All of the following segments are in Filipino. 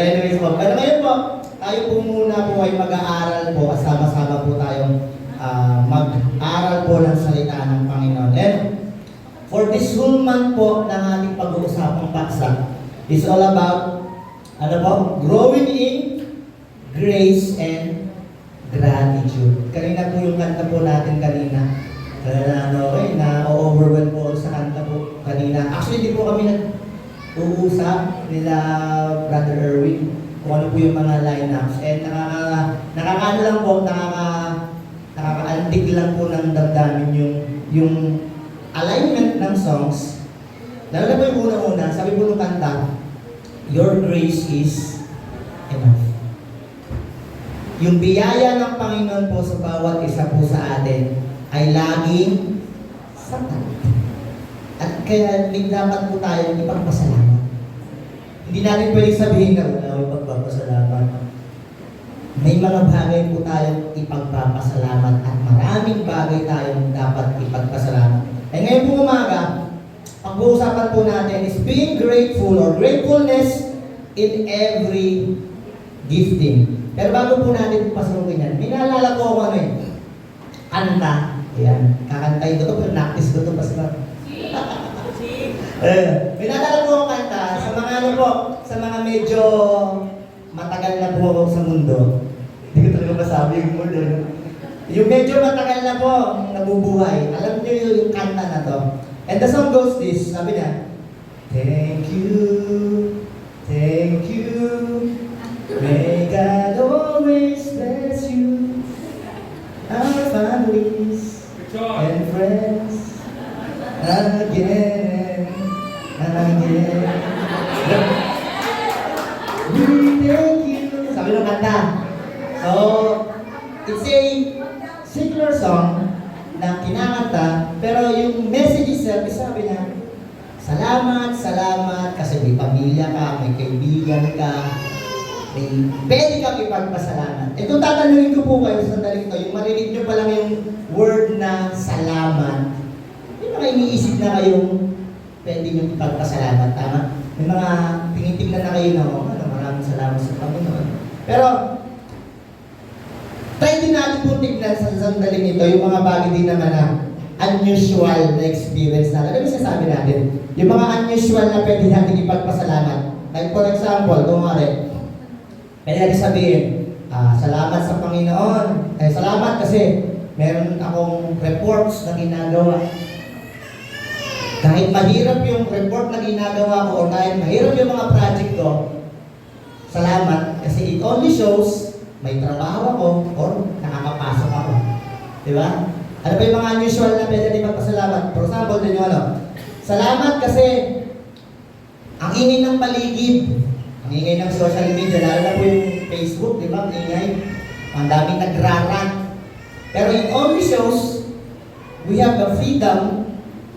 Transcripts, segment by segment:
anyways po, pero ngayon po, tayo po muna po ay mag-aaral po, sama-sama po tayong mag-aaral po ng salita ng Panginoon. And for this whole month po ng ating pag-uusapang paksa is all about, ano po, growing in grace and gratitude. Kanina po yung kanta po natin kanina. Na-overwhelm po sa kanta po kanina. Actually, hindi po kami nag-uusap nila Brother Erwin kung ano po yung mga lineups. And nakakaano lang po, nakakaantig lang po ng damdamin yung alignment ng songs. Lalo na po yung una-una, sabi po ng kanta, your grace is enough. Yung biyaya ng Panginoon po sa bawat isa po sa atin ay laging sapat. At kaya dapat po tayo ipagpasalamat. Hindi natin pwedeng sabihin na wala akong ipagpapasalamat. May mga bagay po tayong ipagpapasalamat at maraming bagay tayong dapat ipagpasalamat. Eh ngayon po umaga, ang uusapan po natin is being grateful or gratefulness in every gifting. Pero bago po natin pasukin yan, may naalala ko ako ano eh, kanta. Ayan, kakantayin ko ito, pero naktis ko ito, pastor. May naalala ko ako kanta, sa mga ano po, sa mga medyo matagal na po ako sa mundo. Hindi ko talaga masabi yung mundo. Yung medyo matagal na po, nabubuhay. Alam niyo yung kanta na to. And the song goes this, sabi niya, thank you, may God always bless you, our families and friends, again and again. We thank you. Sabi ng kanta. So, it's a secular song na kinakanta, pero yung message itself, sabi niya, salamat, salamat, kasi may pamilya ka, may kaibigan ka, may pwede kang ipagpasalamat. Ito tatanungin ko po kayo sa sandaling ito, yung marinig nyo pa lang yung word na salamat, may mga iniisip na kayong pwede nyo ipagpasalamat, tama? May mga tinitignan na kayo na, maraming salamat sa Panginoon. Pero, try din natin po tignan sa sandaling ito, yung mga bagay din naman na unusual na experience natin. Ano yung sasabi natin? Yung mga unusual na pwede natin ipagpasalamat. Like for example, kumari, pwede natin sabihin, salamat sa Panginoon. Salamat kasi meron akong reports na ginagawa. Kahit mahirap yung report na ginagawa ko o kahit mahirap yung mga project ko, salamat kasi it only shows may trabaho ako or nakakapasok ako. Diba? Ano ba yung mga unusual na pwede natin magpasalamat? For example, din yung ano, salamat kasi ang ingay ng paligid, ang ingay ng social media, lalo na po yung Facebook, di ba? Ang ingay, ang daming nagrarant. Pero it only shows we have the freedom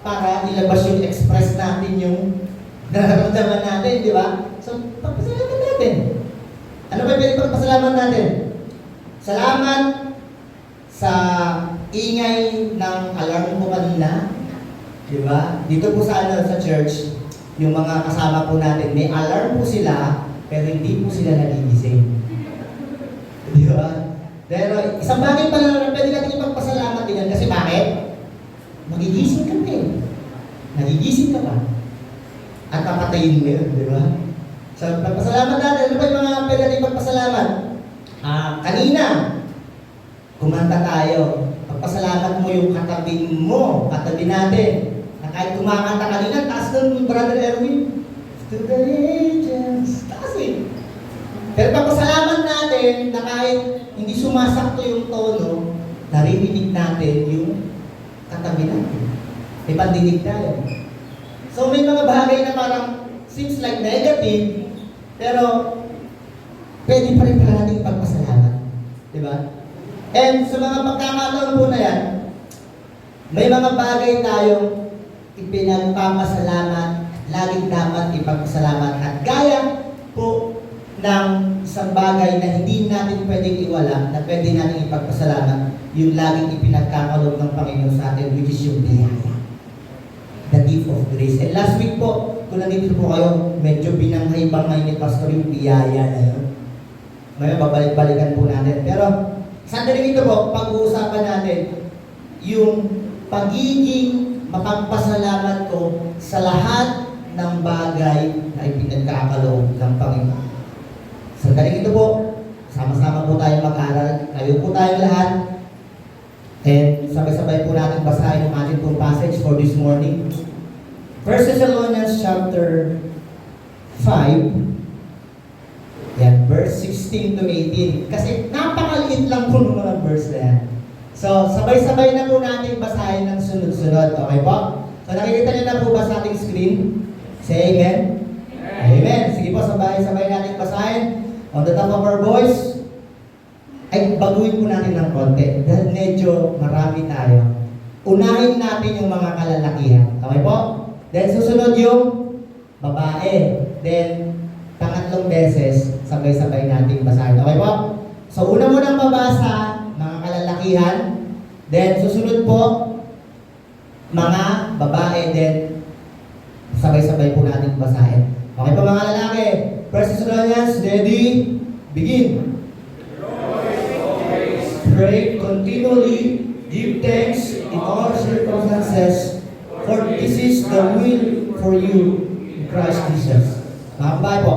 para ilabas yung express natin yung nararamdaman natin, di ba? So, pagpasalamat natin. Ano ba yung pagpasalamat natin? Salamat sa ingay ng alarm ko kanina, di ba? Dito po sa sa church, yung mga kasama po natin, may alarm po sila, pero hindi po sila nagigising. Di ba? Pero isang bagay pa lang, pwede natin ipagpasalamat din yan. Kasi bakit? Magigising ka pa eh. Nagigising ka pa. At papatayin mo yun, di ba? So, pagpasalamat natin, ano ba yung mga pwede natin ipagpasalamat? Kanina, kumanta tayo. Pagpasalamat mo yung katabi natin. Na kahit kumakanta kanina, taas nun, Brother Erwin. To the angels. Taas eh. Pero pagpasalamat natin na kahit hindi sumasakto yung tono, naririnig natin yung katabi natin. May pandinig tayo. So may mga bagay na parang seems like negative, pero pwede pa rin pala natin ipagpasalamat. Diba? And sa mga pagkakataon po na yan, may mga bagay tayong ipinagpapasalamat, laging dapat ipagpasalamat. At gaya po ng isang bagay na hindi natin pwedeng iwala, na pwede natin ipagpasalamat, yung laging ipinagkakaloob ng Panginoon sa atin, which is yung biyaya. The gift of grace. And last week po, kung nandito po kayo, medyo binanghay-banghay ni Pastor yung biyaya na yun. Ngayon, babalik-balikan po natin. Pero, sandali ito po, pag-uusapan natin yung pagiging mapagpasalamat ko sa lahat ng bagay na ipinagkakaloob ng Panginoon. Sandali ito po, sama-sama po tayo mag-aral. Kayo po tayong lahat. And sabay-sabay po natin basahin yung ating pong passage for this morning. 1 Thessalonians chapter 5, yan, verse 16 to 18. Kasi napakaliit lang po ng mga verse na yan. So, sabay-sabay na po natin basahin ng sunod-sunod. Okay po? So, nakikita niyo na po ba sa ating screen? Say amen? Amen. Sige po, sabay-sabay natin basahin. On the top of our voice, ay baguhin po natin ng konti. Dahil medyo marami tayo. Unahin natin yung mga kalalakihan. Okay po? Then susunod yung babae. Then, pangatlong beses, sabay-sabay natin basahin. Okay po? So, una mo nang mabasa, mga kalalakihan. Then, susunod po, mga babae. Then, sabay-sabay po natin basahin. Okay po mga lalaki? 1 Thessalonians, ready? Begin. Pray continually, give thanks in all circumstances, for this is the will for you in Christ Jesus. Mga babae po.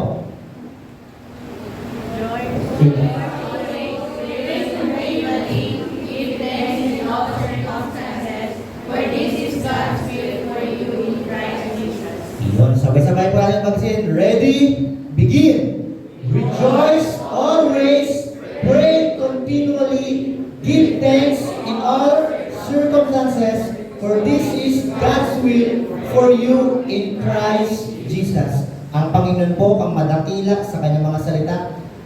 Yun, sabay-sabay po natin mag-sin. Ready? Begin. Rejoice always, pray continually, give thanks in all circumstances, for this is God's will for you in Christ Jesus. Ang Panginoon po ang madakila sa kanyang mga salita.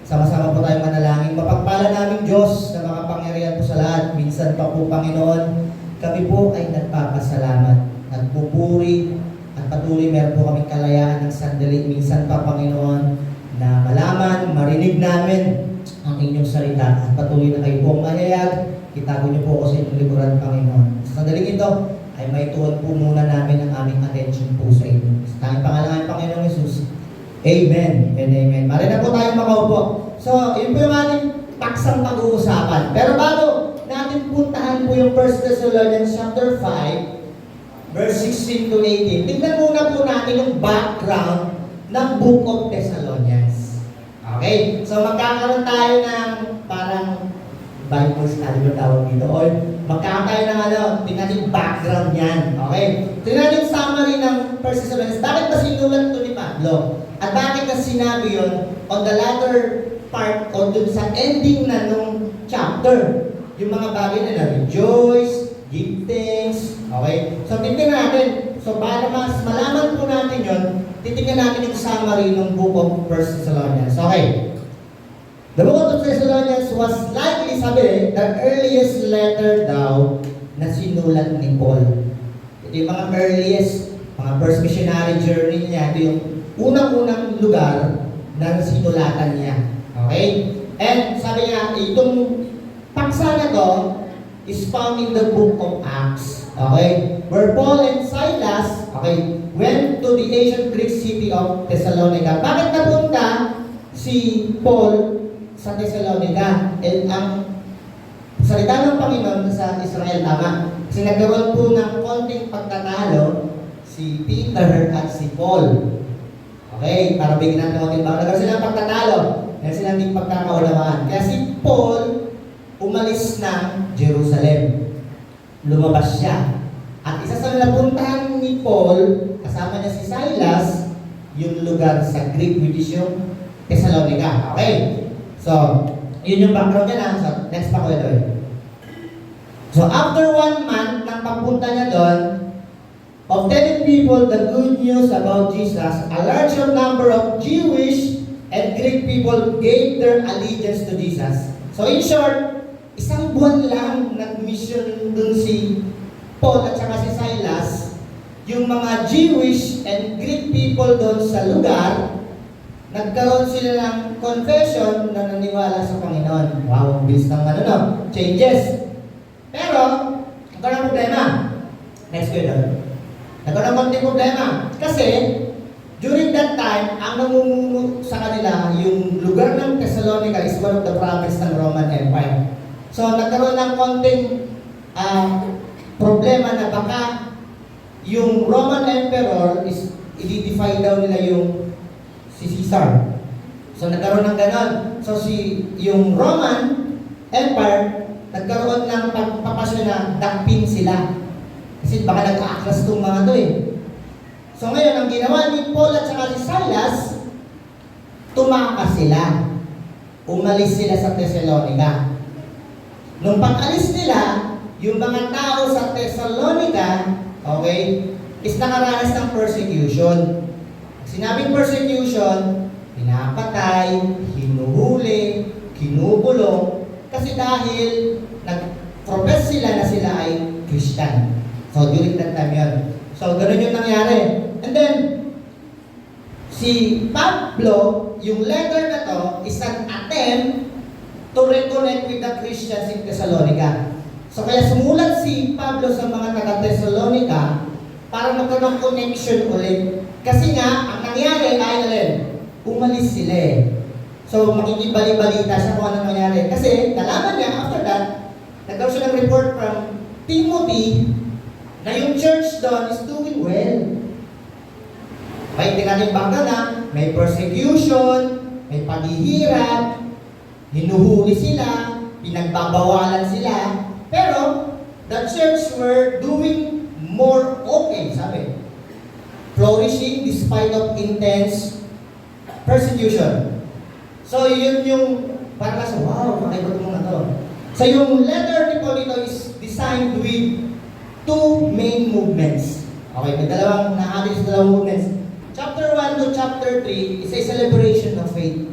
Sama-sama po tayong manalangin. Mapagpala namin Diyos na makapangyarihan po sa lahat. Minsan pa po Panginoon, kami po ay nagpapasalamat, nagpupuri, at patuloy meron po kaming kalayaan ng sandali. Minsan pa Panginoon, na malaman, marinig namin ang inyong salita at patuloy na kayo po ang mahayag. Itago niyo po ako sa inyong likuran, Panginoon. Sa sandaling ito, ay may tuon po muna namin ang aming attention po sa inyo. Sa tanging pangalan ng Panginoong Jesus. Amen and amen. Mari na po tayo makaupo. So, yun po yung ating paksang pag-uusapan. Pero bago natin puntahan po yung 1 Thessalonians chapter 5, verse 16 to 18, tignan muna po natin yung background ng Book of Thessalonians. Okay? So, magkakaroon tayo ng parang Bible study yung tawag dito. Or magkakaroon tayo ng tingnan yung background yan. Okay? Tingnan yung summary ng 1 Thessalonians. Bakit ba sinulat ito ni Pablo? At bakit na sinabi yun on the latter part o dun sa ending na nung chapter? Yung mga bagay na rejoice, give thanks. Okay? So, tingnan natin. So, para mas malaman po natin yun, titingnan natin yung summary ng Book of 1 Thessalonians. Okay. The Book of Thessalonians was likely, sabi, the earliest letter daw na sinulat ni Paul. Ito yung mga earliest, mga first missionary journey niya. Ito yung unang-unang lugar na sinulatan niya. Okay? And sabi niya, itong paksa na to is found in the Book of Acts. Okay? Where Paul and Silas, okay, went to the ancient Greek city of Thessalonica. Bakit napunta si Paul sa Thessalonica? And ang salita ng Panginoon sa Israel, tama? Kasi nagkaroon po ng konting pagtatalo si Peter at si Paul. Okay? Para bigyan natin konting bago. Nagkaroon silang pagtatalo. Nagkaroon silang hindi pagkakaunawaan. Kaya si Paul umalis ng Jerusalem. Lumabas siya. At isa sa napuntahan ni Paul, kasama niya si Silas, yung lugar sa Greek, which is yung Thessalonica. Okay? So, yun yung background niya na. So, next pa ko ito. So, after 1 month ng pagpunta niya doon, of telling people the good news about Jesus, a larger number of Jewish and Greek people gave their allegiance to Jesus. So, in short, isang buwan lang nag-mission dun si Paul at saka si Silas, yung mga Jewish and Greek people doon sa lugar, nagkaroon sila ng confession na naniwala sa Panginoon. Wow, ang bilis ng changes. Pero, nagkaroon ng problema. Next ko yun. Nagkaroon ng konting problema. Kasi, time, ang namumuno sa kanila, yung lugar ng Thessalonica is one of the province ng Roman Empire. So, nagkaroon ng konting problema na baka yung Roman Emperor is i-defy daw nila yung si Caesar. So, nagkaroon ng ganon. So, yung Roman Empire, nagkaroon ng pagpapasya na dakpin sila. Kasi baka nag-aaklas itong mga to eh. So ngayon, ang ginawa ni Paul at saka ni Silas, tumakas sila. Umalis sila sa Thessalonica. Nung pag-alis nila, yung mga tao sa Thessalonica, okay, is nakaranas ng persecution. Sinabing persecution, pinapatay, hinuhuli, kinukulong, kasi dahil nag-profess sila na sila ay Christian. So during that time yun. So ganun yung nangyari. And then, si Pablo, yung letter na to, is an attempt to reconnect with the Christians in Thessalonica. So kaya sumulat si Pablo sa mga taga-Thessalonica para magkaroon ng connection ulit. Kasi nga, ang nangyari ay umalis sila eh. So makikibali-balita siya kung ano nangyari. Kasi nalaman niya, after that, nagkaroon siya ng report from Timothy na yung church doon is doing well. May tinaning bangga na, may persecution, may paghihirap, hinuhuli sila, pinagbabawalan sila, pero the church were doing more okay, sabi. Flourishing despite of intense persecution. So yun yung, parang sa wow, makaibat mo na to. So yung letter ni Paul dito is designed with two main movements. Okay, may dalawang nahati sa dalawang movements. Chapter 1 to chapter 3 is a celebration of faith.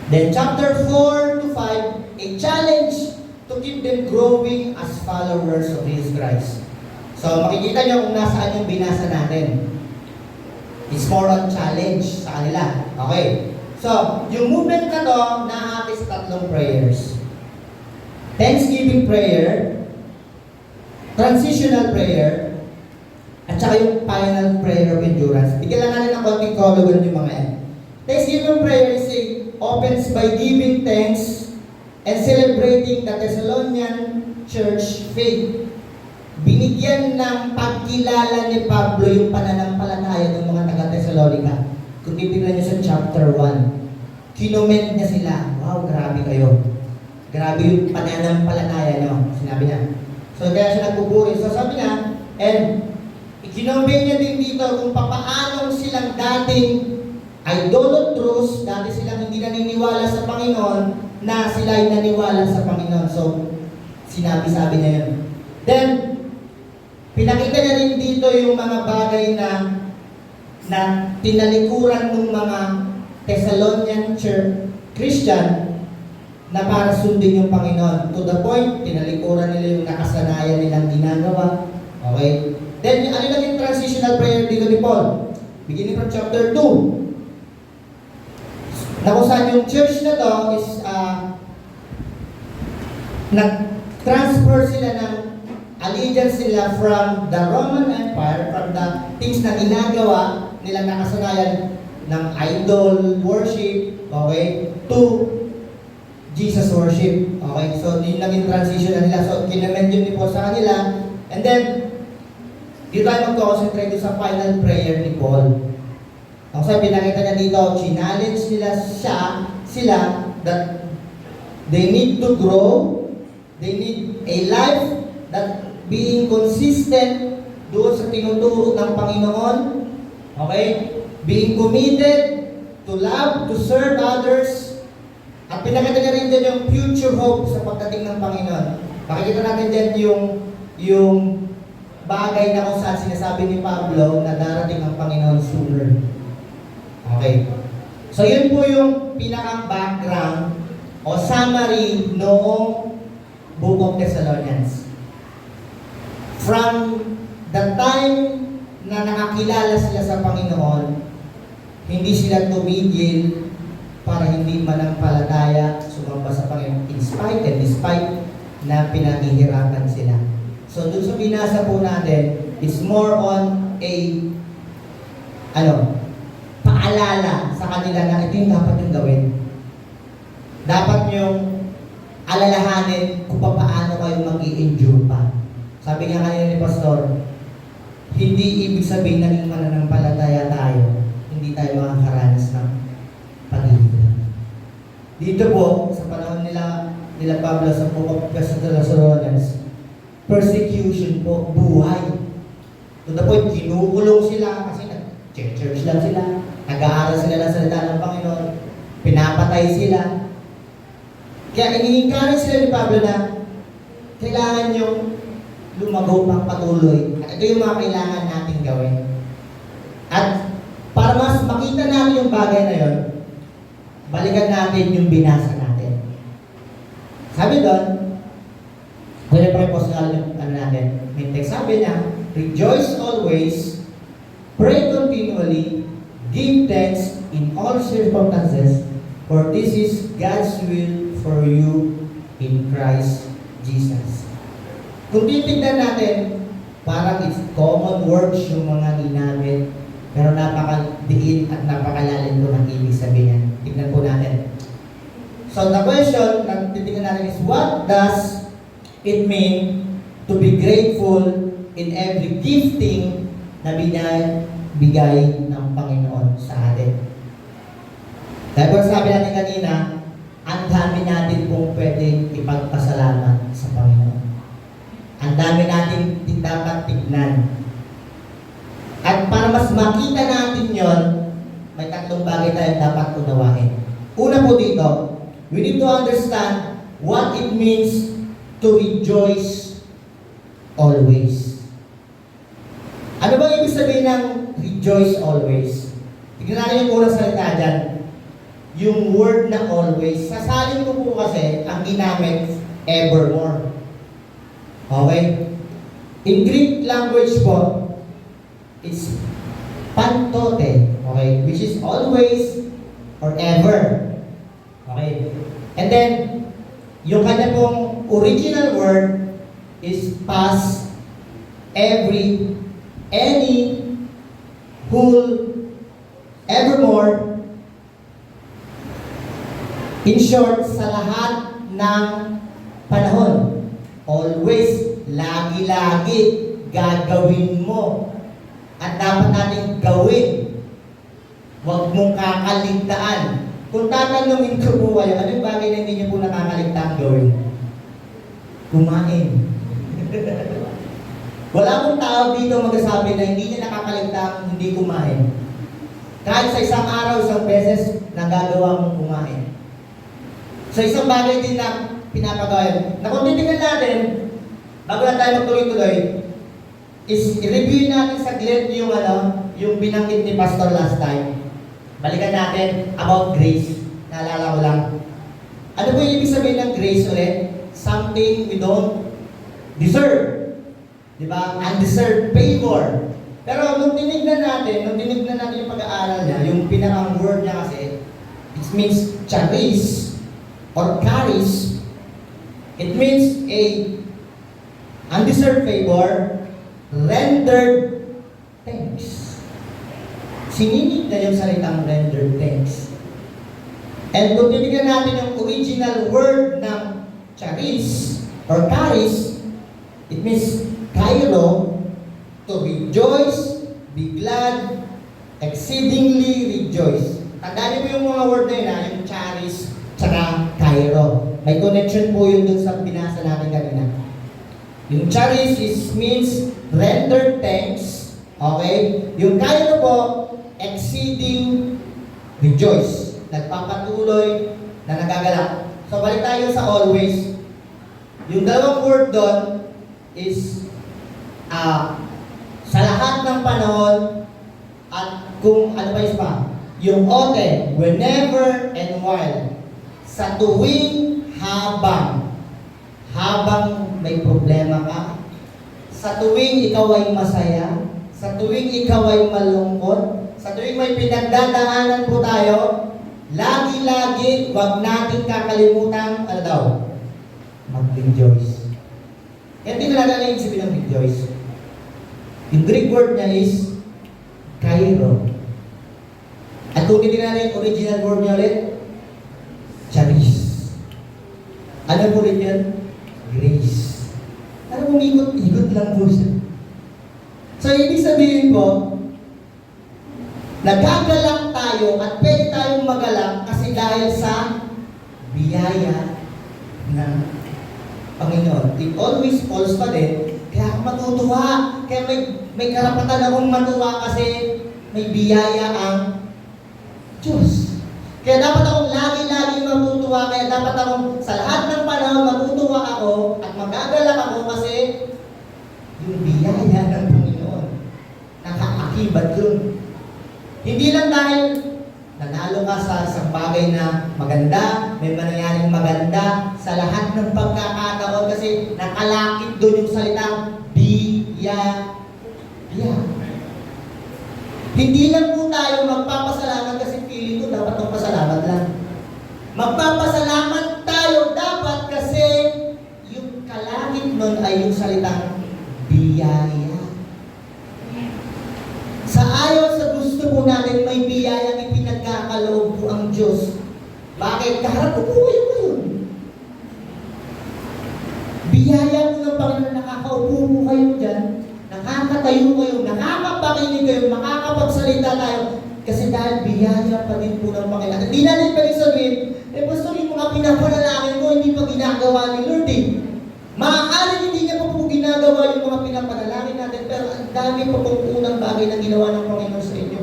Then chapter 4 to 5, a challenge to keep them growing as followers of Jesus Christ. So makikita nyo kung nasaan yung binasa natin. It's more on challenge sa kanila. Okay. So, yung movement na to, nahati sa tatlong prayers. Thanksgiving prayer, transitional prayer, at saka yung final prayer of endurance. Bigyan lang natin ng konting kologan yung mga yan. Thanksgiving prayer is opens by giving thanks and celebrating the Thessalonian church faith. Binigyan ng pagkilala ni Pablo yung pananampalataya ng mga taga-Thessalonica. Kung titignan nyo sa chapter 1, kinoment niya sila, wow, grabe kayo. Grabe yung pananampalataya nyo. Sinabi niya. So, kaya siya nagpupuri. So, sabi niya, and ikinombe niya din dito kung papaanong silang dating idolatrous, dati silang hindi naniniwala sa Panginoon, na sila ay naniwala sa Panginoon. So, sabi niya yun. Then, pinakita niya rin dito yung mga bagay na tinalikuran ng mga Thessalonian Church Christian na para sundin yung Panginoon. To the point, tinalikuran nila yung nakasanayan nilang ginagawa. Okay? Then, ano naging transitional prayer dito ni Paul? Beginning from chapter 2. Na kung saan yung church na to is nag-transfer sila ng allegiance nila from the Roman Empire, from the things na ginagawa nilang nakasanayan ng idol worship, okay, to Jesus worship. Okay, so yung naging transition na nila. So, kinamention ni Paul sa kanila. And then, dito tayo mag-concentrate sa final prayer ni Paul. Kasi pinakita niya dito, challenge nila sila that they need to grow, they need a life that being consistent doon sa tinuturo ng Panginoon, okay? Being committed to love, to serve others, at pinakita niya rin din yung future hope sa pagdating ng Panginoon. Makikita natin din yung bagay na kung saan sinasabi ni Pablo na darating ang Panginoon sooner. Okay. So yun po yung pinakang background o summary noong Book of Thessalonians. From the time na nakakilala sila sa Panginoon, hindi sila tumigil para hindi manampalataya, sumamba sa Panginoon in spite and despite na pinaghihirapan sila. So dun sa binasa po natin, is more on a ipaalala sa kanila na ito yung dapat yung gawin. Dapat yung alalahanin kung paano kayo mag-i-endure pa. Sabi nga kanina ni Pastor, hindi ibig sabihin naging mananampalataya tayo, hindi tayo makakaranas ng paghihirap. Dito po, sa panahon nila Pablo sa Book of Thessalonians, persecution po, buhay. To the point, kinukulong sila kasi nag-church lang sila, nag-aaral sila ng salita ng Panginoon, pinapatay sila. Kaya iniingkarin sila ni Pablo na kailangan yung lumago pang patuloy. At ito yung mga kailangan natin gawin. At para mas makita natin yung bagay na yun, balikan natin yung binasa natin. Sabi doon, kung yung pag-post yung natin, may text sabi niya, rejoice always, pray continually, give thanks in all circumstances, for this is God's will for you in Christ Jesus. Kung titignan natin, parang it's common words yung mga ginamit, pero napakadiin at napakalalim po ng ibig sabihin. Tignan po natin. So the question na titignan natin is, what does it mean to be grateful in every gifting na binibigay ng Panginoon sa atin? Dahil po sabi natin kanina, ang dami natin pong pwedeng ipagpasalamat sa Panginoon. Ang dami natin dapat tignan. At para mas makita natin yon, may tatlong bagay tayong dapat unawain. Una po dito, we need to understand what it means to rejoice always. Ano ba ibig sabihin ng rejoice always? Tignan natin yung unang salita dyan. Yung word na always, sasalin ko po kasi ang ginamit evermore. Okay? In Greek language po, it's pantote, okay? Which is always or ever. Okay? And then, yung kanya pong original word is past, every, any, whole, evermore. In short, sa lahat ng panahon, always, lagi-lagi, gagawin mo. At dapat natin gawin. Huwag mong kakaligtaan. Kung tatanungin ko po kayo, ano yung bagay na hindi niyo po nakakaligtaan gawin? Kumain. Wala pong tao dito magsasabi na hindi niya nakakaligtaan hindi kumain. Kahit sa isang araw, isang beses, nagagawa mong kumain. So isang bagay din na pinapagawa. Na kung titignan natin, bago na tayo magtuloy-tuloy, is i-review natin saglit yung yung binanggit ni Pastor last time. Balikan natin about grace. Naalala ko lang. Ano po yung ibig sabihin ng grace ulit? Something we don't deserve. Diba? Undeserved favor. Pero nung tinignan natin yung pag-aaral niya, yung pinakang word niya kasi, it means charis, or charis. It means a undeserved favor, rendered thanks. Siningit na yung salitang rendered thanks. And kung titignan natin yung original word ng charis or charis, it means kairo, to rejoice, be glad, exceedingly rejoice. Tandaan niyo yung mga word na yun, yung charis, tsaka kairo. May connection po yun dun sa binasa natin kanina. Yung charis means render thanks. Okay? Yung kairo po, exceeding rejoice. Nagpapatuloy na nagagalak. So balik tayo sa always. Yung dalawang word doon is sa lahat ng panahon at kung ano ba is pa, yung ote, whenever and while. Sa tuwing habang may problema ka, sa tuwing ikaw ay masaya, sa tuwing ikaw ay malungkot, sa tuwing may pinagdadaanan po tayo, lagi-lagi, huwag natin kakalimutan, ano daw? Mag-rejoice. Yan din talaga yung sabihin ng rejoice. Yung Greek word niya is kairo. At Patuloy din natin yung original word niya ulit. Charis. Ano po rin yan? Grace. Ano umikot-ikot lang po siya. So, ibig sabihin po, nagagalak tayo at pwede tayong magalak kasi dahil sa biyaya ng Panginoon. It always falls pa din. Kaya ako matutuwa. Kaya may karapatan akong matuwa kasi may biyaya ang Diyos. Kaya dapat akong lagi-lagi matutuwa. Kaya dapat akong sa lahat ng panahon matutuwa ako at magagalak ako kasi yung biyaya ng Panginoon. Nakaakibat yun. Hindi lang dahil nanalo ka sa isang bagay na maganda, may manangyaring maganda sa lahat ng pagkakataon kasi nakalakip doon yung salitang biyaya. Hindi lang po tayo magpapasalamat kasi feeling ko dapat magpasalamat lang. Magpapasalamat tayo dapat kasi yung kalakip nun ay yung salitang biyaya. Sa ayaw sa gusto po natin may biyayang ipinagkakaloob po ang Diyos. Bakit? Kaharap ko po kayo ngayon. Biyaya po ng Panginoon, nakakaupo po kayo dyan, nakakatayo kayo, nakakapakinig kayo, makakapagsalita tayo. Kasi dahil biyaya pa din po ng Panginoon. Hindi natin pwede sabihin, pastor, yung mga pinapanalangin ko, hindi pa ginagawa ni Lord eh. Maaaring hindi niya pa po ginagawa yung mga pinapanalangin natin, pero ang dami pa pong unang bagay na ginawa ng Panginoon sa inyo.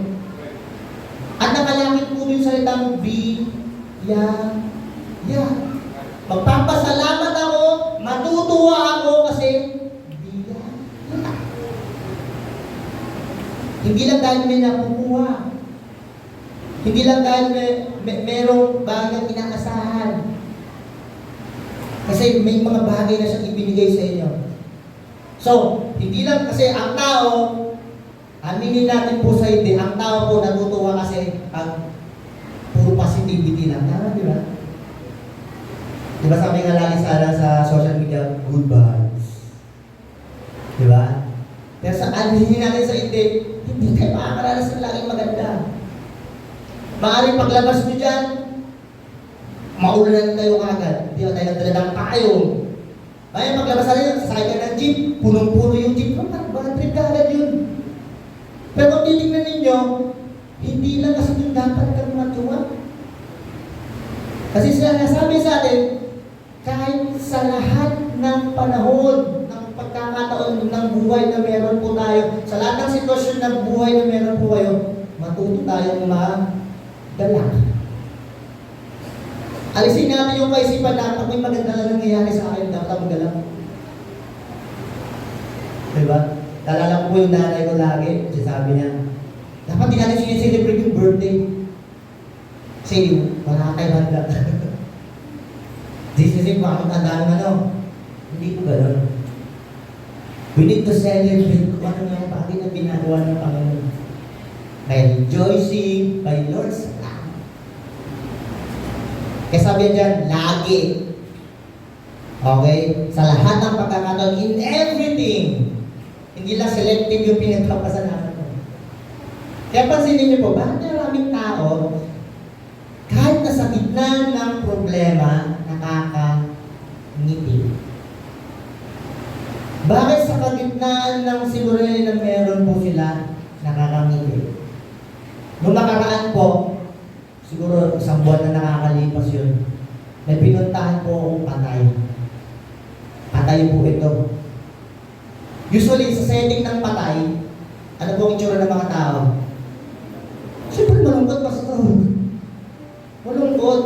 At nakalangit po yung salitang biyaya. Magpapasalamat ako, matutuwa ako kasi biyaya. Hindi lang dahil may nakukuha. Hindi lang dahil merong bagay na inaasahan. Kasi may mga bagay na siyang ibinigay sa inyo. So, hindi lang kasi ang tao, aminin natin po sa hindi, ang tao po natutuwa kasi puro positivity lang. Tama, di ba? Di ba sabi nga lagi sa social media, good vibes. Di ba? Pero sa aminin natin sa hindi kayo makakaranas ng laging maganda. Maaaring paglabas nyo dyan, maulan kayo agad. Hindi tayo nagdala ng payong. Ngayon, paglabas natin, sasakay ka ng jeep, punong-puno yung jeep. Bad trip ka agad yun. Pero kung titignan ninyo, hindi lang kasi yung dapat kang matuwa. Kasi sila nasabi sa atin, kahit sa lahat ng panahon, ng pagkakataon ng buhay na meron po tayo, sa lahat ng sitwasyon ng buhay na meron po kayo, matuto tayong magalak. Alisin natin yung kaisipan na pag may maganda na nangyayari sa akin, dapat ako galak. Diba? Talala ko po yung nanay ko lagi, kasi sabi niya, dapat di natin sineselebrate yung birthday. Kasi wala kayo handa. Kasi makakatanda ng ano. Hindi ko gano'n. We need to celebrate kung ano yung bagay na ginagawa ng Panginoon. By rejoicing, by Lord's love. Kaya sabi dyan, lagi. Okay? Sa lahat ng pagkakataon, in everything. Hindi lang selective yung pinagpapasalamat ko. Kaya pansinin niyo po, bakit maraming tao, kahit nasa gitna ng problema, nakakangiti? Bakit sa kagitnaan ng siguro na meron po sila, nakakangiti? Noong nakaraan po, siguro isang buwan na nakakalipas yun, may pinuntahan po akong patay. Patay po ito. Usually, sa setting ng patay, ano po ang itsura ng mga tao? Siyempre, malungkot pa sa malungkot.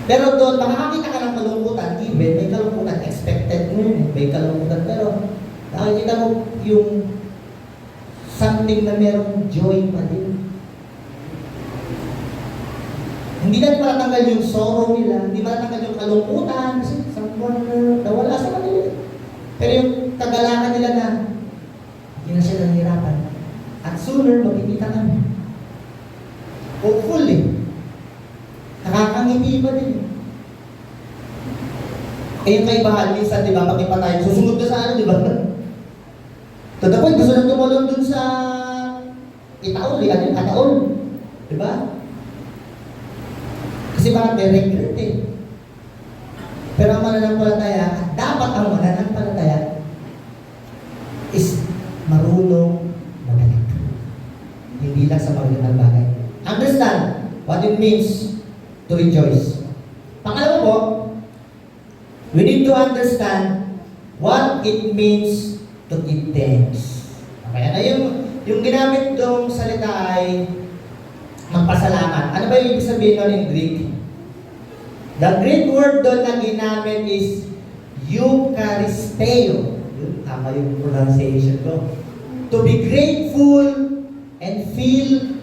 Pero doon, makakakita ka ng kalungkutan, even may kalungkutan, expected mo yun, may kalungkutan, pero nakikita mo yung something na merong joy pa din. Hindi natin matatanggal yung sorrow nila, hindi matatanggal yung kalungkutan, kasi someone nawala sa kanila. Pero yung kagalakan nila na, hindi na siya nahihirapan. At sooner, magkikita kami. Hopeful eh. Nakakangiti pa din. Eh yung kaibahan, minsan, di ba, mag-ipa tayo, susunod ka sa ano, di ba? To the point, gusto na tumalon dun sa itaon, itaon. Diba? Kasi bakit may regret eh. Pero ang mananampalataya, at dapat ang mananampalataya, is marunong magaling. Hindi lang sa mga bagay. Understand what it means to rejoice. Pangalawa po, we need to understand what it means to give thanks. Okay, ano yung ginamit dong salita ay magpasalamat. Ano ba yung ibig sabihin nun in Greek? The Greek word doon na ginamit is Eucharisteo. Yun, tama yung pronunciation ko. To be grateful and feel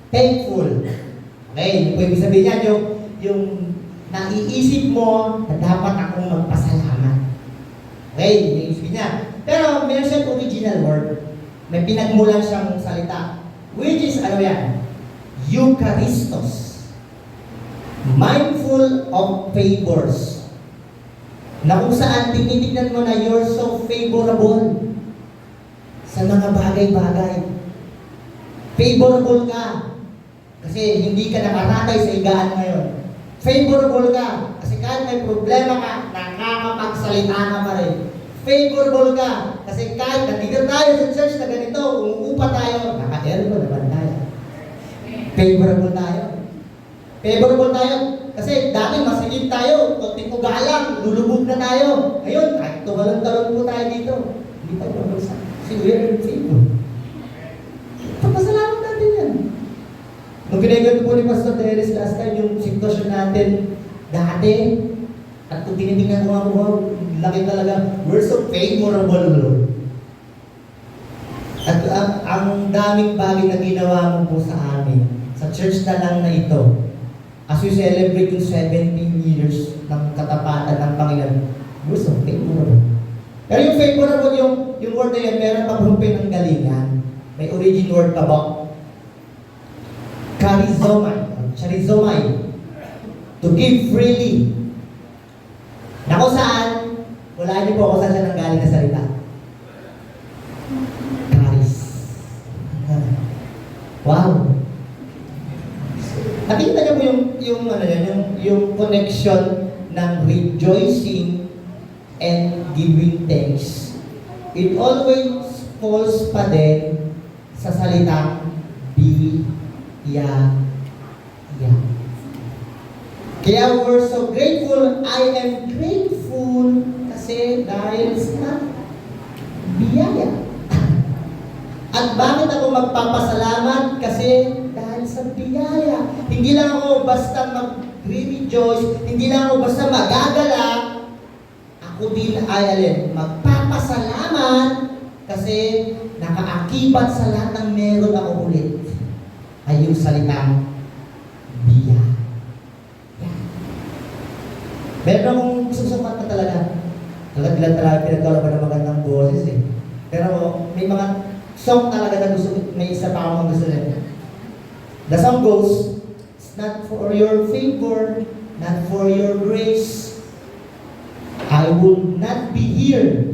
thankful. Okay, yung ibig sabihin niya, yung naiisip mo na dapat akong magpasalamat. Okay, yung ibig sabihin niya. Pero meron siyang original word. May pinagmulan siyang salita. Which is, ano yan? Eucharistos. Mindful of favors. Na kung saan tinitignan mo na you're so favorable sa mga bagay-bagay. Favorable ka. Kasi hindi ka nakaratay sa higaan ngayon. Favorable ka. Kasi kahit may problema ka, nakakapagsalita ka pa rin. Favorable ka. Kasi kahit nandito tayo sa church na ganito, umuupa tayo, naka-elbow naman tayo. Favorable tayo. Favorable tayo. Kasi dati masigit tayo, konting ugalang, lulubog na tayo. Ngayon, kahit tumalon-talon po tayo dito, hindi tayo mabagsak. Kasi we're in favor. Pagpasalamat natin yan. Nung pinagano po ni Pastor Teres last time, yung sitwasyon natin dati, at kung tinitingnan ko ako, laki talaga, we're so favorable, Lord. At ang daming bagay na ginawa mo po sa amin, sa church na lang na ito, as we celebrate yung 17 years ng katapatan ng Panginoon, we're so favorable. Pero yung favorable, yung word na yan, meron pang humpin ng galingan. May origin word pa ba? Charizomai. To give freely. Na kung saan, wala niyo po kung saan siya nanggaling na salita. Charis. Wow. Nakita niyo po yung connection ng rejoicing and giving thanks. It always falls pa din sa salitang biyaya. Kaya we're so grateful. I am grateful kasi dahil sa biyaya. At bakit ako magpapasalamat? Kasi dahil sa biyaya. Hindi lang ako basta mag-rejoice, hindi lang ako basta magagalak. Ako din ay magpapasalamat kasi nakaakibat sa lahat ng meron ako ulit ay yung salitang biyaya. Meron akong susukat na talaga. Talagang talaga pinagkalaban ng magandang boses eh. Pero may mga song talaga na gusto, may isa pa akong gusto nila. The song goes, it's not for your favor, not for your grace. I would not be here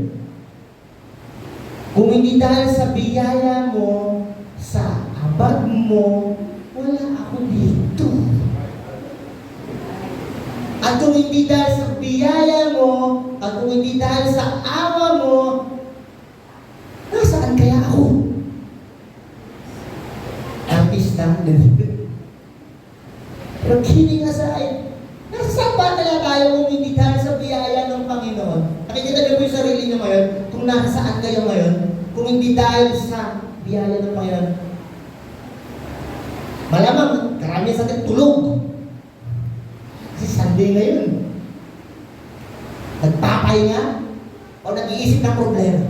kung hindi dahil sa biyaya mo, sa abad mo, wala ako dito. At kung hindi dahil sa biyaya mo, at kung hindi dahil sa awa mo, nasaan kaya ako? Artista, pero kidding aside, nasaan ba kaya tayo kung hindi dahil sa biyaya ng Panginoon? Nakikita niyo po yung sarili niyo ngayon, kung nasaan kayo ngayon, kung hindi dahil sa biyaya ng Panginoon. Malamang, karamihan sa atin tulog. Kasi Sunday ngayon. Nagpapahinga o nag-iisip ng problema.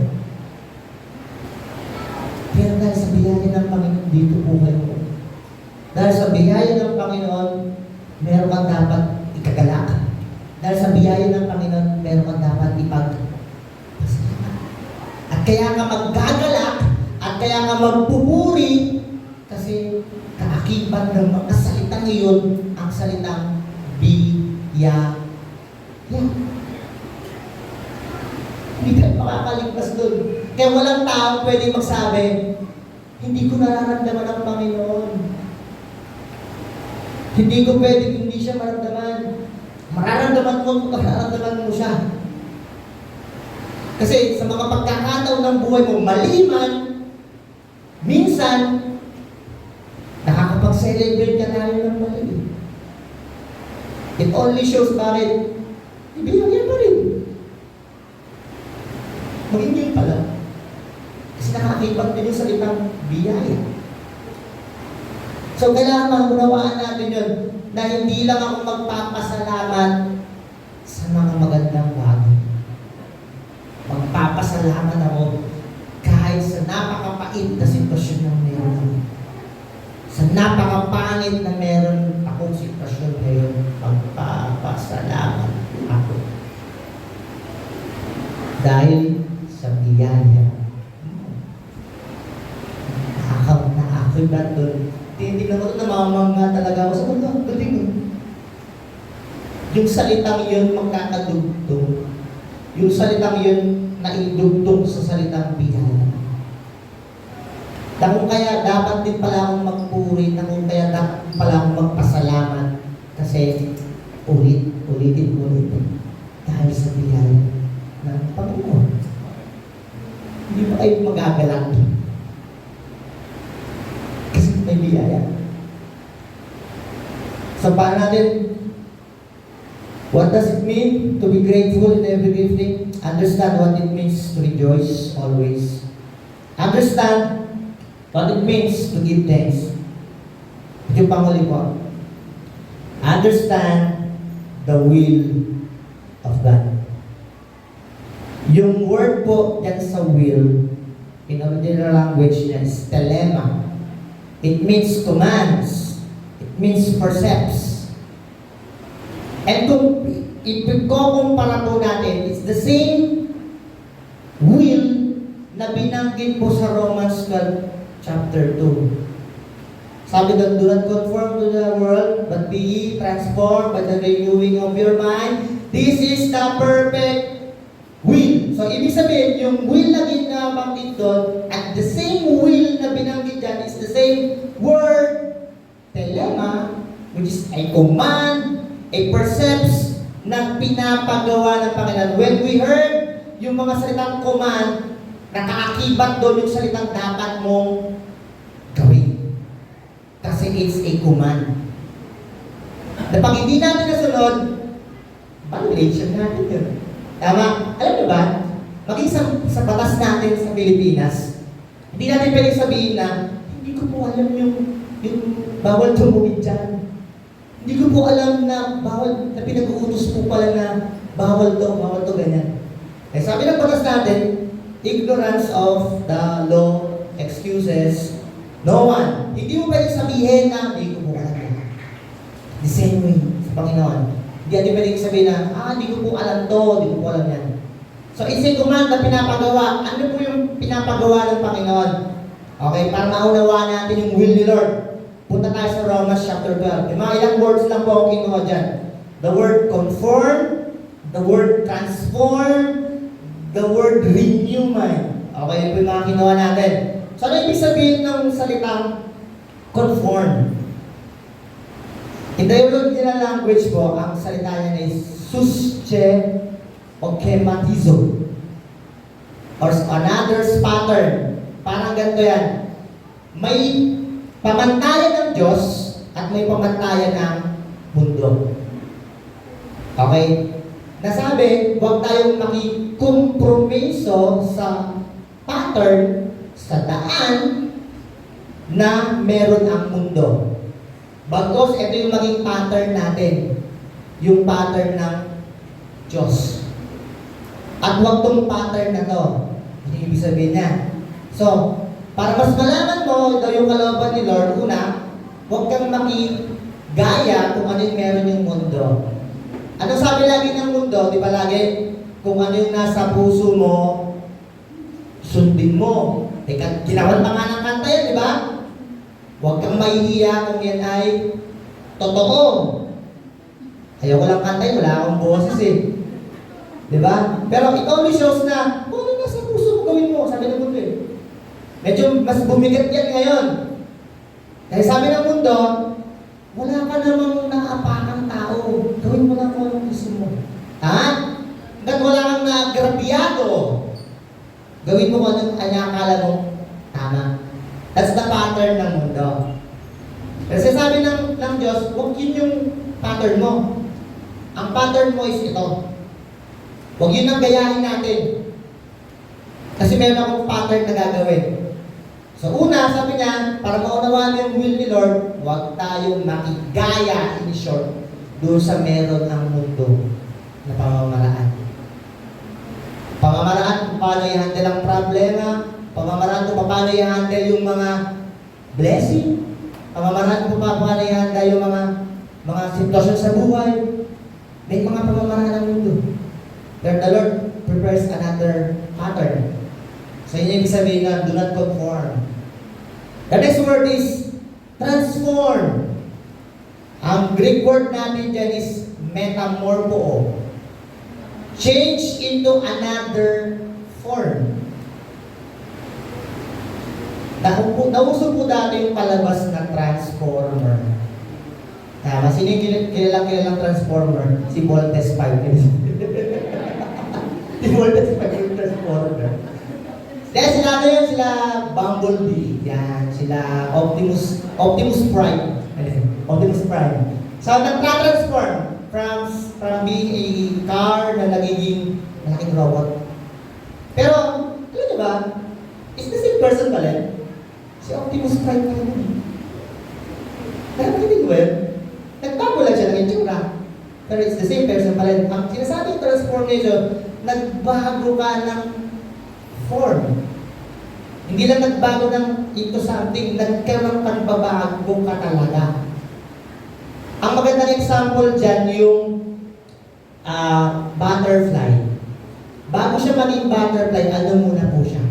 Pero dahil sa biyaya ng Panginoon, dito po kayo. Dahil sa biyaya ng Panginoon, meron kang dapat ikagalak. Dahil sa biyaya ng Panginoon, meron kang dapat ipagpasalamat. At kaya ka maggagalak, at kaya ka magpupuri, kasi kaakibat ng mga salitang iyon, ang salitang biyaya. Hindi tayo makakaligtas doon. Kaya walang tao pwede magsabi, hindi ko nararamdaman ang Panginoon. Hindi ko pwedeng hindi siya maramdaman. Mararamdaman mo siya. Kasi sa mga pagkakataon ng buhay mo, maliman, minsan, nakakapag-celebrate ka tayo ng mali. It only shows bakit ibinagyan pa rin. Mag-enjoy pala. Kasi nakakipag din yung salitang biyaya. So, kailangan maunawaan natin yun na hindi lang ako magpapasalamat sa mga magandang bagay. Magpapasalamat ako kahit sa napakapait na sitwasyon na meron ako. Sa napakapangit na meron akong sitwasyon ngayon, magpapasalamat ako. Dahil sa biyaya. Nakakawin ba doon? Tinignan ko ito, namamangha talaga ako sa mundo. Yung salitang yun magkakadugtong. Yung salitang yun naidugtong sa salitang biyaya. Na kung kaya dapat din pala akong magpuri, na kung kaya dapat din pala akong magpasalamat. Kasi ulitin. Dahil sa biyaya ng Panginoon. Hindi pa kayo magagalak. Kasi may biyaya. So, paano natin? What does it mean to be grateful in every gifting? Understand what it means to rejoice always. Understand what it means to give thanks. Yung panghuli po. Understand the will of God. Yung word po yan sa will, in original language niya is telema. It means commands. It means percepts. And kung ipagkukumpara po natin, it's the same will na binanggit po sa Romans 12, chapter 2. Sabi doon, do not conform to the world, but be ye transformed by the renewing of your mind. This is the perfect will. So, ibig sabihin, yung will na binabanggit doon, at the same will na binanggit dyan is the same word, telema, which is a command, a percepts na pinapagawa ng Panginoon. When we heard yung mga salitang command, nakaakibat doon yung salitang dapat mong gawin. Kasi it's a command. Na pag hindi natin nasunod, violation natin yun. Tama? Alam niyo ba, maging sa batas natin sa Pilipinas, hindi natin pwedeng sabihin na, hindi ko po alam yung bawal tumawid dyan. Hindi ko po alam na bawal, na pinag-uutos po pala na bawal to, ganyan. Eh, sabi ng batas natin, ignorance of the law excuses no one. Hindi mo pwedeng sabihin na, hindi ko po alam yan. The same way sa Panginoon. Hindi natin pwedeng sabihin na, hindi ko po alam to, hindi ko po alam yan. So, it's a command na pinapagawa. Ano po yung pinapagawa ng Panginoon? Okay, para maunawaan natin yung will ni Lord. Punta tayo sa Romans chapter 12. Yung mga ilang words lang po ang kinuha dyan. The word conform, the word transform, the word renew mind. Okay, yun po yung mga kinuha natin. So, ano ibig sabihin ng salitang conform? In the original language po, ang salita niya is susche o kematizo. Or another pattern. Parang ganito yan. May pamantayan ng Diyos at may pamantayan ng mundo. Okay? Nasabi, huwag tayong makikompromiso sa pattern, sa daan na meron ang mundo. Bagkos, ito yung maging pattern natin. Yung pattern ng Diyos. At huwag tong pattern na to. Hindi ibig sabihin niya. So, para mas malaman mo ito yung kalooban ni Lord, una, huwag kang makigaya kung ano yung meron yung mundo. Ano sabi lagi ng mundo? Di ba lagi? Kung ano yung nasa puso mo, sundin mo. Ginawan pa nga ng kanta yan, di ba? Huwag kang mahihiya kung yan ay totoo. Ayaw ko lang kantay, wala akong boses eh. Di ba? Pero it only shows na, kung ano nasa puso mo, gawin mo. Sabi ng mundo eh. Medyo mas bumigat yan ngayon. Dahil sabi ng mundo, wala ka namang naapakang tao. Gawin mo lang kung anong gusto mo. Ha? Hanggang wala kang naagrabyado. Gawin mo kung anong akala mo tama. That's the pattern ng mundo. Kasi sabi ng Diyos, huwag yun yung pattern mo. Ang pattern mo is ito. Huwag yun ang gayahin natin. Kasi meron akong pattern na gagawin. So una, sabi niya, para maunawaan yung will ni Lord, huwag tayong makigaya, in short, doon sa meron ang mundo na pamamaraan. Pamamaraan kung paano i-handle ang problema, pamamaraan kung paano i-handle yung mga blessing, pamamaraan kung paano i-handle yung mga sitwasyon sa buhay. May mga pamamaraan ng mundo. But the Lord prepares another pattern. So yun yung ibig sabihin na do not conform. The next word is transform. Ang Greek word natin dyan is metamorpho. Change into another form. Nauso po dati yung palabas na transformer. Sino yung kilalang transformer? Si Voltes 5. Si Voltes 5 yung transformer. Kaya sila sila Bumblebee, yan, sila Optimus Prime. Optimus Prime. So, nagtra-transform from being a car na nagiging malaking robot. Pero, alam niyo ba, it's the same person pala. Si Optimus Prime pala yun. Pero hindi ko yun. Nagbago lang siya ng itsura. Pero it's the same person pala. Ang sinasabing transformation, nagbago ka ng form. Hindi lang nagbago ng into something, nagkaroon ng pagbabago ka talaga. Ang magandang example dyan yung butterfly. Bago siya maging butterfly, ano muna po siya?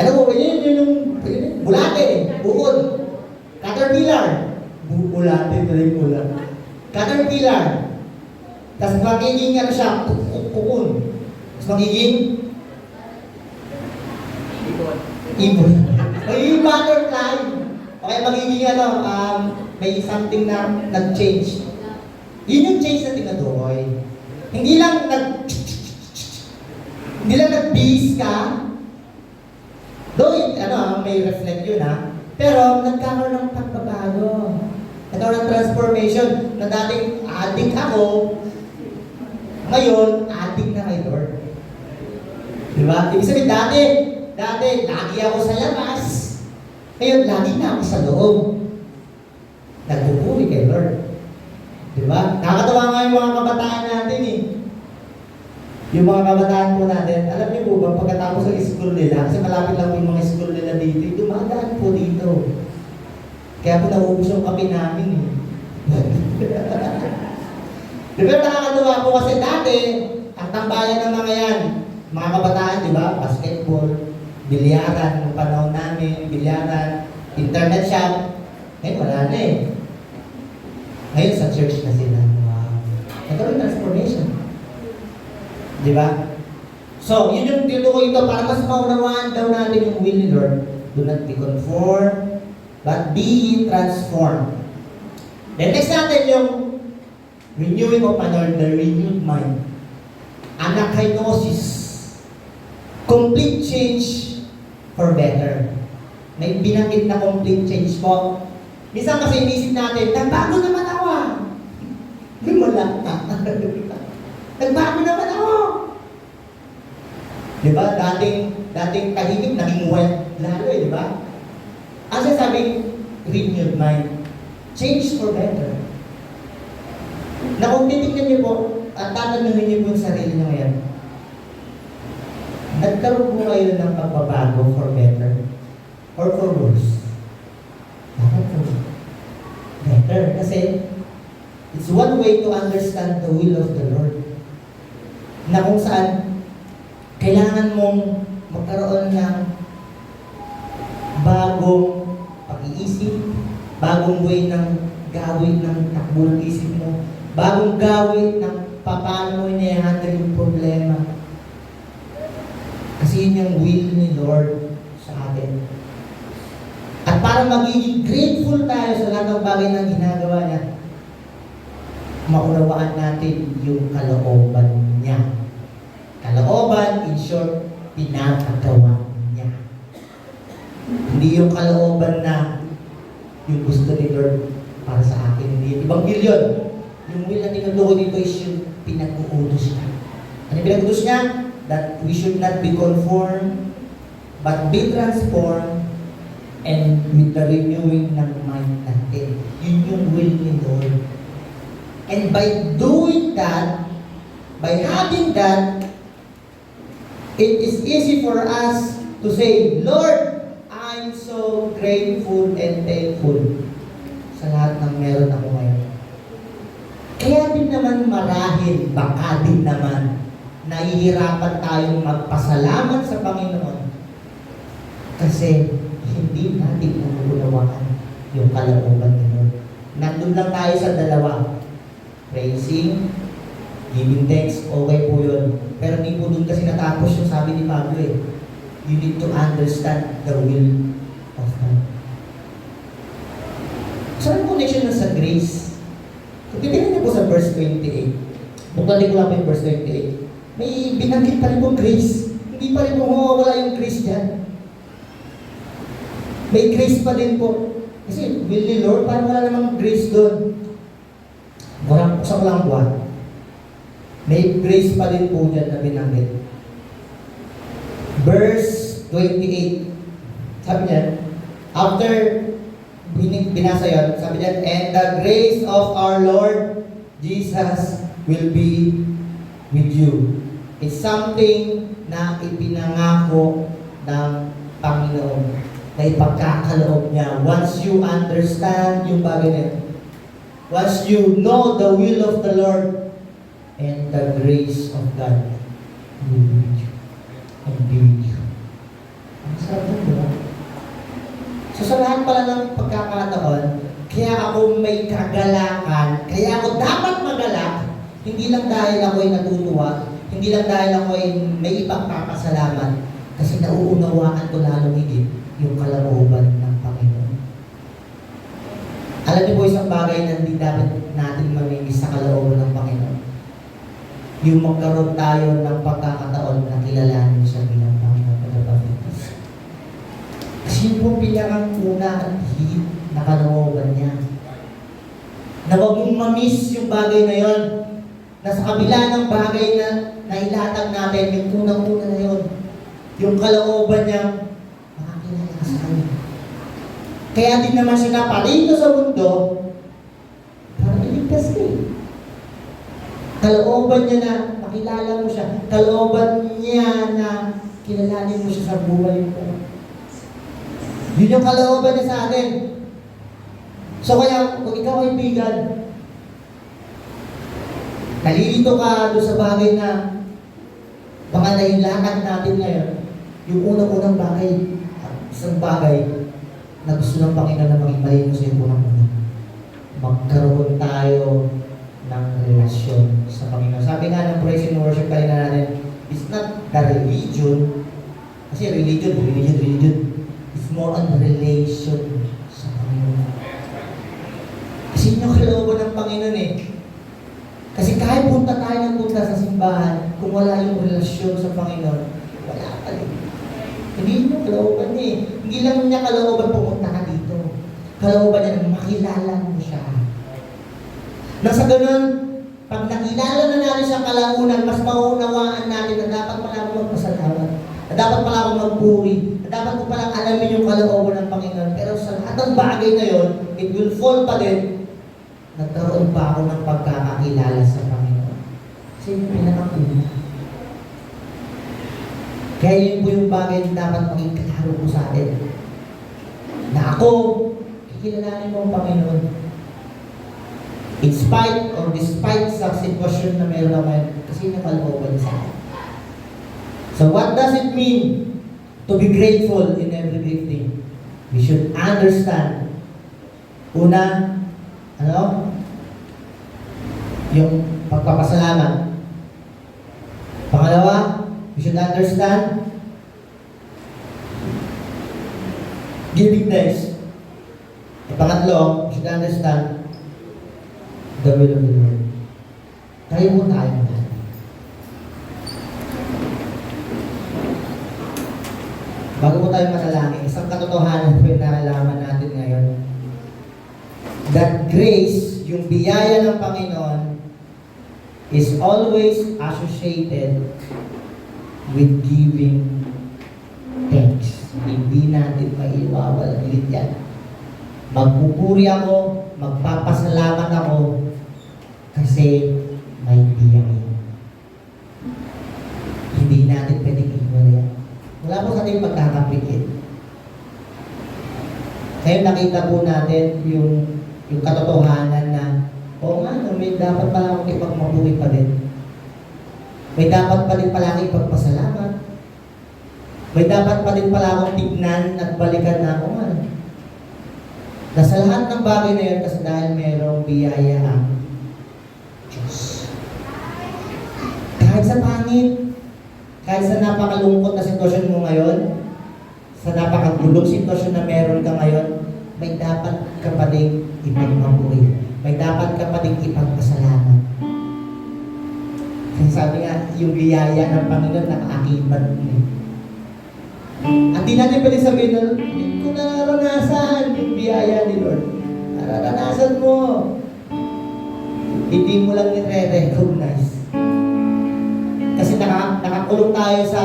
Ano po, yun yung bulate, bukod. Caterpillar. Bulate, Caterpillar. Tapos magiging ano siya, kukun. Tapos magiging ibon. Magiging butterfly. Okay, magiging may something na nag-change. Yun yung change na tinutukoy. Hindi lang nag-base ka. Though may reflect yun pero nagkaroon ng pagbabago. Nagkaroon ng transformation na dating addict ako, ngayon, addict na kay Lord. Diba? Ibig sabihin, dati, lagi ako sa labas. Ngayon, lagi na ako sa loob. Nagpupuri kay Lord. Diba? Nakakatawa nga yung mga kabataan natin Yung mga kabataan po natin, alam niyo po ba, pagkatapos ng school nila, kasi malapit lang po yung mga school nila dito, dumadaan po dito. Kaya po nauubos yung kape namin Diba nakakatawa po kasi dati, ang tambayan ng mga yan, mga kabataan, di ba? Basketball, bilyaran, ng panahon namin, bilyaran, internet shop. Ngayon, wala na Ngayon, sa church na sila. Wow. Nagkaroon transformation. Di ba? So, yun yung dito ko ito, para mas maunawaan daw natin yung will ni Lord. Do not be conformed, but be transformed. Then next natin yung renewing of the renewed mind. Anakinosis. Complete change for better. May binanggit na complete change po. Minsan kasi inisip natin, nagbago naman ako Lumala ka. Nagbago naman ako. Diba? Dating tahimik, naging wet lalo diba? Ang sasabing, renewed mind. Change for better. Na kung titignan niyo po, at tatanungin niyo po yung sarili niyo ngayon, nagkaroon po kayo ng pagbabago for better or for worse? Bakit for better? Kasi it's one way to understand the will of the Lord. Na kung saan kailangan mong magkaroon ng bagong pag-iisip, bagong way ng gawin ng takbo ng isip mo, bagong gawin ng paano mo i-handle yung problema. Kasi yun yung will ni Lord sa atin. At para magiging grateful tayo sa lahat ng bagay na ginagawa niya, maunawaan natin yung kalooban niya. Kalooban, in short, pinagagawa niya. Hindi yung kalooban na yung gusto ni Lord para sa akin. Hindi yung ibang yun. Yung will na tinutukoy dito is yung pinag-uutos niya. Ano yung pinag-uutos niya? That we should not be conformed, but be transformed, and with the renewing ng mind natin. Yun yung will ni Lord. And by doing that, by having that, it is easy for us to say, Lord, I'm so grateful and thankful sa lahat ng meron ako ngayon. Kaya din naman marahil, baka din naman, nahihirapan tayong magpasalamat sa Panginoon kasi hindi natin nauunawaan yung kalooban ni Lord. Nandun lang tayo sa dalawa. Praising, giving thanks, okay po yun. Pero hindi po dun kasi natapos yung sabi ni Pablo eh. You need to understand the will of God. Saan ang connection na sa grace? Kung titignan niyo po sa verse 28, buklalin ko lang po yung verse 28, may binanggit pa rin po grace. Hindi pa rin po mawawala yung grace dyan. May grace pa din po. Kasi will ni Lord, parang wala namang grace doon. Buksan ko lang buwan. May grace pa din po dyan na binanggit. Verse 28. Sabi niya, after binasa yun, sabi niya, and the grace of our Lord Jesus will be with you. It's something na ipinangako ng Panginoon na ipagkakaloob niya. Once you understand yung bagay na ito, once you know the will of the Lord and the grace of God will be with you and be with you. Ang sarap nun, di ba? So sa lahat pala ng pagkakataon, kaya ako may kagalakan, kaya ako dapat magalak, hindi lang dahil ako'y natutuwa, hindi lang dahil ako'y may ipagpapasalamat, kasi nauunawaan ko lalong higit yung kalooban ng Panginoon. Alam niyo po isang bagay na hindi dapat natin mamimiss sa kalooban ng Panginoon. Yung magkaroon tayo ng pagkakataon na kilalanin siya bilang Panginoon Tagapagligtas. Kasi yun po pinakang una at higit na kalooban niya. Na huwag mong mamiss yung bagay na yon. Na sa kabila ng bagay na nailatag natin, yung unang-una na yon. Yung kalooban niya, makakilala ka sa kanya. Kaya din naman siya naparito sa mundo para iligtas ka. Kalooban niya na makilala mo siya. Kalooban niya na kilalanin mo siya sa buhay mo. Yun yung kalooban niya sa atin. So kaya, kung ikaw ay bigan, nalilito ka doon sa bagay na baka nailatag natin ngayon, yung unang-unang bagay, isang bagay na gusto ng Panginoon na maging malino sa iyo unang-una. Magkaroon tayo ng relasyon sa Panginoon. Sabi nga ng praise and worship kanina natin, it's not the religion, kasi religion. It's more on relation sa Panginoon. Kasi yun yung kalooban ng Panginoon eh. Kasi kahit punta tayo ng punta sa simbahan, kung wala yung relasyon sa Panginoon, wala ka rin. Hindi yun yung kalooban niya eh. Hindi lang niya kalooban pumunta ka dito. Kalooban niya na makilala mo siya. Nang sa ganun, pag nakilala na natin siya kalaunan, mas mauunawaan natin na dapat pala akong magpasalamat, na dapat pala akong magpuri, na dapat ko palang alamin yung kalooban ng Panginoon. Pero sa lahat ng bagay na yun, it will fall pa din, nagkaroon pa ako ng pagkakakilala sa Panginoon. Kasi yung pinakakuna. Kaya yun po yung bagay na dapat maging klaro po sa atin. Na ako, kikilalanin mo ang Panginoon. In spite or despite sa sitwasyon na meron naman, kasi nakalooban sa atin. So what does it mean to be grateful in every great thing? We should understand. Una, yung pagpapasalamat. Pangalawa, we should understand Giving thanks. Pangatlo, you should understand the will of the Lord. Tayo mo tayo. Bago mo tayo manalangin, isang katotohanan po yung nalalaman natin ngayon. That grace, yung biyaya ng Panginoon, is always associated with giving thanks. Hindi natin maiwawalit yan. Magpupuri ako, magpapasalamat ako, kasi may biyaya. Hindi natin pwedeng iwala yan. Wala po sa ating pagkakapikit. Ngayon nakita po natin yung katotohanan na oo nga, may dapat pala akong ipagmabuhay pa din. May dapat pa din pala akong ipagpasalamat. May dapat pa din pala akong tignan at balikan na ako nga. Na sa lahat ng bagay na yun, kasi dahil mayroong biyaya ang Diyos. Kahit sa pangit, kahit sa napakalungkot na sitwasyon mo ngayon, sa napakagulong sitwasyon na meron ka ngayon, may dapat ka pa din ipagmabuhay. May dapat ka pa din ipagpasalamat. Kasi sabi nga, yung biyaya ng Panginoon nakaakibat mo. At di natin pwede sabihin na, hindi ko nararanasan yung biyaya ni Lord. Nararanasan mo. Hindi mo lang nire-recognize. Kasi nakakulong tayo sa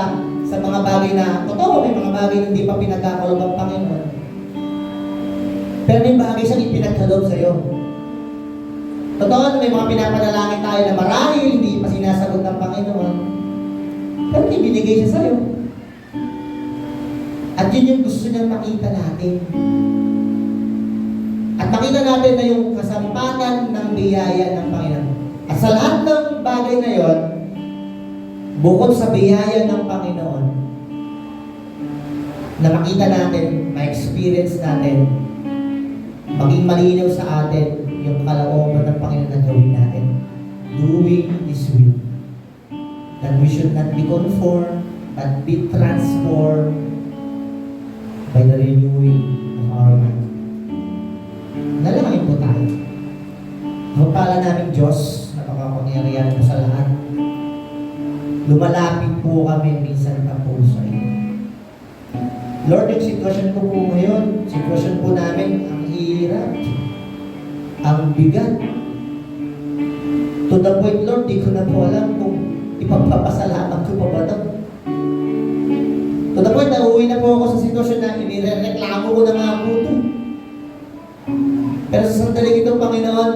mga bagay na, totoo, may mga bagay na hindi pa pinagkakulong ng Panginoon. Pero may bagay siyang ipinagkaloob sa'yo. Totoo, may mga pinapanalangin tayo na marahil hindi pa sinasagot ng Panginoon. Pero ibinigay siya sa'yo. At yun yung gusto niyang makita natin. At makita natin na yung kasampatan ng biyaya ng Panginoon. At sa lahat ng bagay na yon, bukod sa biyaya ng Panginoon, na makita natin, ma-experience natin, maging malinaw sa atin yung kalooban ng Panginoon na gawin natin. Doing His will. That we should not be conformed, but be transformed by the renewing of our mind. Nalangin po tayo. Magpala namin Diyos, napakapangyarihan po sa lahat. Lumalapit po kami minsan pa po sa iyo. Lord, yung sitwasyon ko po ngayon, sitwasyon po namin ang hirap, ang bigat. To the point, Lord, di ko na po alam kung ipagpapasalamat ko pa ba ito. To the point, nauwi na po ako sa sitwasyon na inireklamo ko na nga po ito. Pero sa sandaling ito, Panginoon,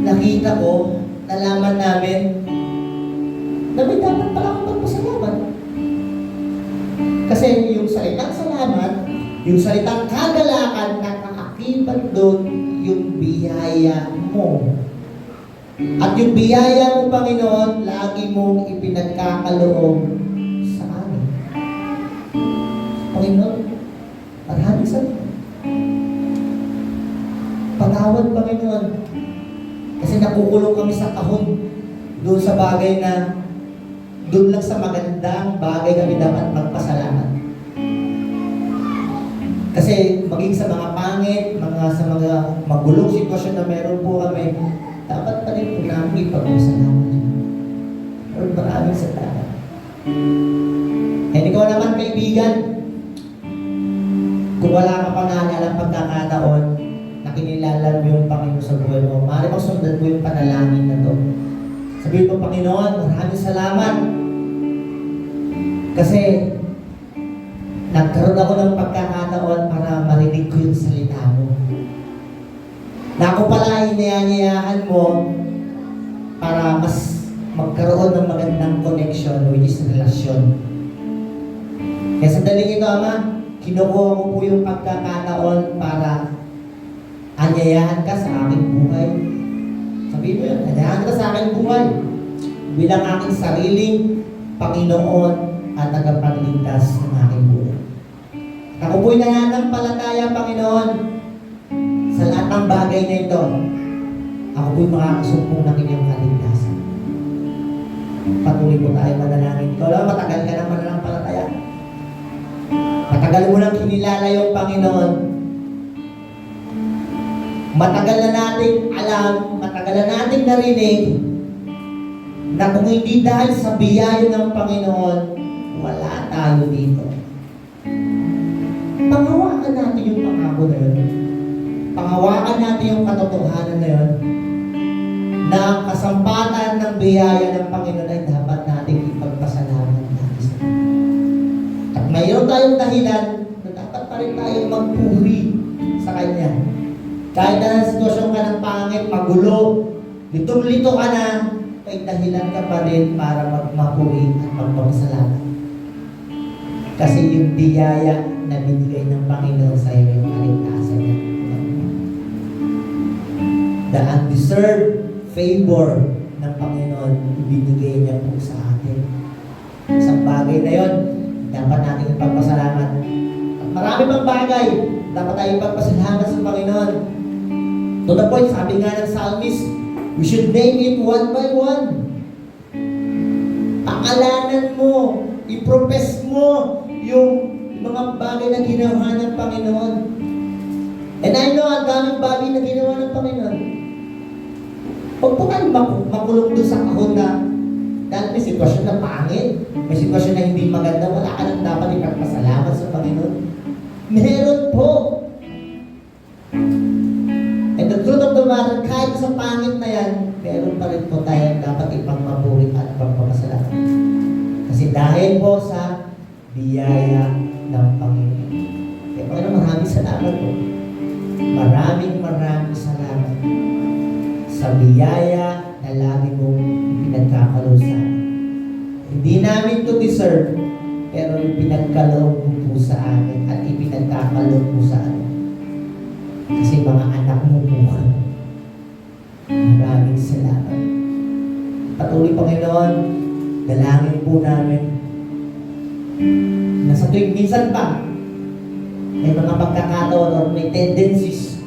nakita ko, nalaman namin, na may dapat pala akong magpasalamat. Kasi yung salitang salamat, yung salitang kagalakan, nakakakibat doon yung biyaya mo. At yung biyaya mo, Panginoon, lagi mong ipinagkakaloob sa amin. Panginoon, maraming salamat. Patawad, Panginoon. Kasi nakukulong kami sa kahon doon sa bagay na doon lang sa magandang bagay kami dapat magpasalamat. Kasi maging sa mga pangit, sa mga magulong sitwasyon na meron po kami, dapat pa rin po namin ipagpasalamat. Lord, maraming salamat. And ikaw naman, kaibigan, kung wala ka pa naalala pagkakataon na kinilala mo yung Panginoon sa buhay mo, maaari magsundan mo yung panalangin na to. Sabihin mo, Panginoon, maraming salamat. Kasi nagkaroon ako ng pagkakataon para marinig ko yung salita mo. Na ako pala iniyaniyahan mo para mas magkaroon ng magandang connection, which is relasyon. Kaya sa daling ito, Ama, kinukuha ko po yung pagkakataon para anyayahan ka sa aking buhay. Sabihin mo yun, anyayahan ka sa aking buhay bilang aking sariling Panginoon at tagapagligtas ng aking buhay. Ako po'y nananampalataya, Panginoon, sa lahat ng bagay na ito. Ako po'y makakasumpong ng inyong kaligtasan. Patuloy po tayo manalangin. Ikaw lang, matagal ka ng mananampalataya. Matagal mo nang kinilala yung Panginoon. Matagal na nating alam, matagal na nating narinig na kung hindi dahil sa biyaya ng Panginoon, wala tayo dito. Panghawakan natin yung pangako na yun. Panghawakan natin yung katotohanan na yun, na ang kasampatan ng biyaya ng Panginoon ay dapat nating ipagpasalamat natin sa Kanya. At mayroon tayong dahilan na dapat pa rin tayong magpuri sa Kanya. Kahit na sitwasyon ka ng pangit, magulo, litong-lito ka na, may dahilan ka pa rin para magmapuri at magpapasalamat. Kasi yung biyaya na binigay ng Panginoon sa iyo, yung kaligtasan niya. The undeserved favor ng Panginoon, ibinigay niya po sa atin. Isang bagay na yon, dapat natin ipagpasalamat. At marami pang bagay, dapat tayo ipagpasalamat sa Panginoon. To the point, sabi nga ng psalmist, we should name it one by one. Pakalanan mo, i-profess mo yung mga bagay na ginawa ng Panginoon. And I know, ang daming bagay na ginawa ng Panginoon. Huwag po tayo makulong doon sa kahon na dahil may sitwasyon na pangit, may sitwasyon na hindi maganda, wala ka nang dapat ipagpasalamat sa Panginoon. Meron po. And the truth of the matter, kahit sa pangit na yan, meron pa rin po tayo dapat ipagmapuri at ipagpapasalamat. Kasi dahil po sa biyaya ng Panginoon. Kaya Panginoon, maraming salamat po. Maraming salamat sa biyaya na lagi mong pinagkakaloob sa amin. Hindi namin to deserve, pero ipinagkaloob mo po sa amin at ipinagkakaloob mo sa amin. Kasi mga anak mo po kami. Maraming salamat. Patuloy, Panginoon, dalangin po namin na sa tuwing minsan pa, may mga pagkakataon o may tendencies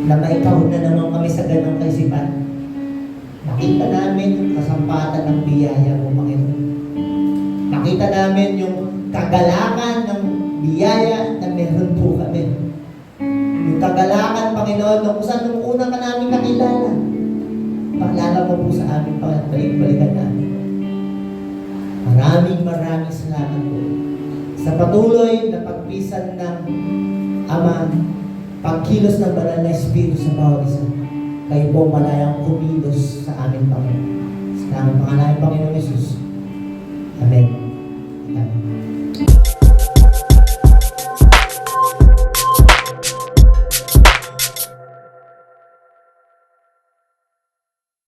na maikahon na naman kami sa ganong kaisipan. Nakita namin yung kasampatan ng biyaya mo, Panginoon. Nakita namin yung kagalakan ng biyaya na meron po kami. Yung kagalakan, Panginoon, nung saan nung una ka namin nakilala. Paalala mo po sa amin, Panginoon, balik-balikan namin. Maraming salamat po sa patuloy na pagpisan ng Ama, pagkilos ng banal na Espiritu sa bawat isa. Kayo po malayang kumilos sa amin, Panginoon. Sa aming pangalan, Panginoon Jesus. Amen.